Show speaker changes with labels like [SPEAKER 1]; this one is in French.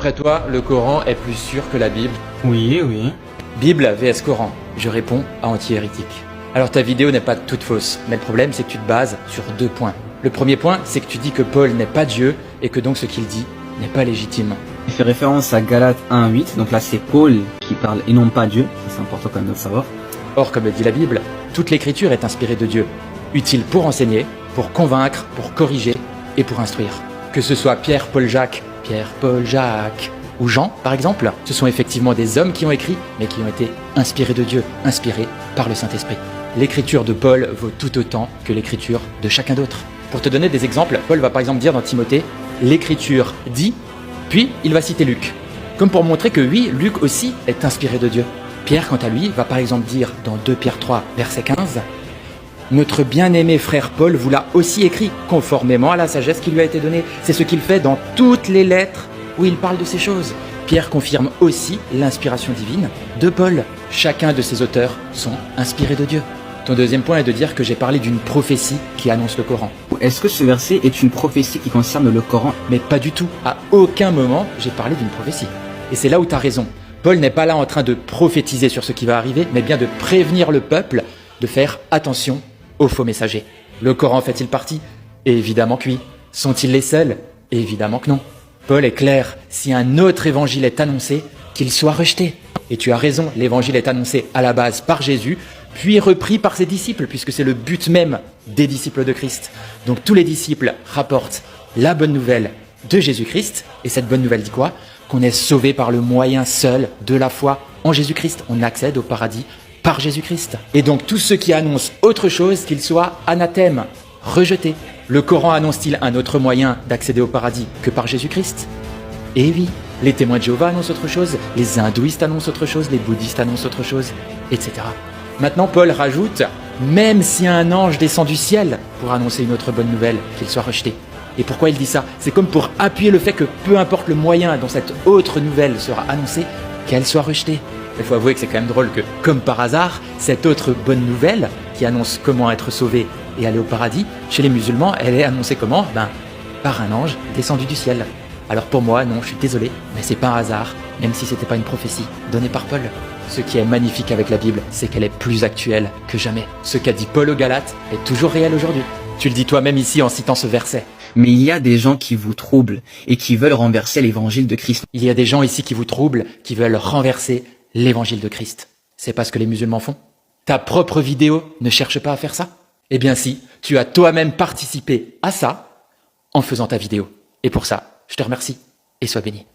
[SPEAKER 1] d'après toi, le Coran est plus sûr que la Bible?
[SPEAKER 2] Oui, oui.
[SPEAKER 1] Bible vs Coran. Je réponds à anti-hérétique. Alors ta vidéo n'est pas toute fausse, mais le problème c'est que tu te bases sur 2 points. Le premier point, c'est que tu dis que Paul n'est pas Dieu et que donc ce qu'il dit n'est pas légitime.
[SPEAKER 2] Il fait référence à Galates 1:8, donc là c'est Paul qui parle et non pas Dieu, ça c'est important quand même de le savoir.
[SPEAKER 1] Or, comme le dit la Bible, toute l'écriture est inspirée de Dieu, utile pour enseigner, pour convaincre, pour corriger et pour instruire. Que ce soit Pierre, Paul, Jacques, ou Jean, par exemple, ce sont effectivement des hommes qui ont écrit, mais qui ont été inspirés de Dieu, inspirés par le Saint-Esprit. L'écriture de Paul vaut tout autant que l'écriture de chacun d'autre. Pour te donner des exemples, Paul va par exemple dire dans Timothée, l'écriture dit, puis il va citer Luc. Comme pour montrer que oui, Luc aussi est inspiré de Dieu. Pierre, quant à lui, va par exemple dire dans 2 Pierre 3, verset 15, « Notre bien-aimé frère Paul vous l'a aussi écrit, conformément à la sagesse qui lui a été donnée. C'est ce qu'il fait dans toutes les lettres où il parle de ces choses. » Pierre confirme aussi l'inspiration divine de Paul. Chacun de ces auteurs sont inspirés de Dieu. Ton deuxième point est de dire que j'ai parlé d'une prophétie qui annonce le Coran.
[SPEAKER 2] Est-ce que ce verset est une prophétie qui concerne le Coran?
[SPEAKER 1] Mais pas du tout. À aucun moment, j'ai parlé d'une prophétie. Et c'est là où tu as raison. Paul n'est pas là en train de prophétiser sur ce qui va arriver, mais bien de prévenir le peuple de faire attention aux faux messagers. Le Coran fait-il partie? Évidemment que oui. Sont-ils les seuls? Évidemment que non. Paul est clair, si un autre évangile est annoncé, qu'il soit rejeté. Et tu as raison, l'évangile est annoncé à la base par Jésus, puis repris par ses disciples, puisque c'est le but même des disciples de Christ. Donc tous les disciples rapportent la bonne nouvelle de Jésus-Christ, et cette bonne nouvelle dit quoi? Qu'on est sauvé par le moyen seul de la foi en Jésus-Christ. On accède au paradis par Jésus-Christ. Et donc tous ceux qui annoncent autre chose, qu'ils soient anathèmes, rejetés. Le Coran annonce-t-il un autre moyen d'accéder au paradis que par Jésus-Christ? Eh oui, les témoins de Jéhovah annoncent autre chose, les hindouistes annoncent autre chose, les bouddhistes annoncent autre chose, etc. Maintenant, Paul rajoute, même si un ange descend du ciel pour annoncer une autre bonne nouvelle, qu'il soit rejeté. Et pourquoi il dit ça? C'est comme pour appuyer le fait que peu importe le moyen dont cette autre nouvelle sera annoncée, qu'elle soit rejetée. Il faut avouer que c'est quand même drôle que, comme par hasard, cette autre bonne nouvelle, qui annonce comment être sauvé et aller au paradis, chez les musulmans, elle est annoncée comment? Par un ange descendu du ciel. Alors pour moi, non, je suis désolé, mais c'est pas un hasard, même si c'était pas une prophétie donnée par Paul. Ce qui est magnifique avec la Bible, c'est qu'elle est plus actuelle que jamais. Ce qu'a dit Paul aux Galates est toujours réel aujourd'hui. Tu le dis toi-même ici en citant ce verset.
[SPEAKER 2] Mais il y a des gens qui vous troublent et qui veulent renverser l'évangile de Christ.
[SPEAKER 1] Il y a des gens ici qui vous troublent, qui veulent renverser l'évangile de Christ. C'est pas ce que les musulmans font. Ta propre vidéo ne cherche pas à faire ça? Eh bien si, tu as toi-même participé à ça en faisant ta vidéo. Et pour ça, je te remercie et sois béni.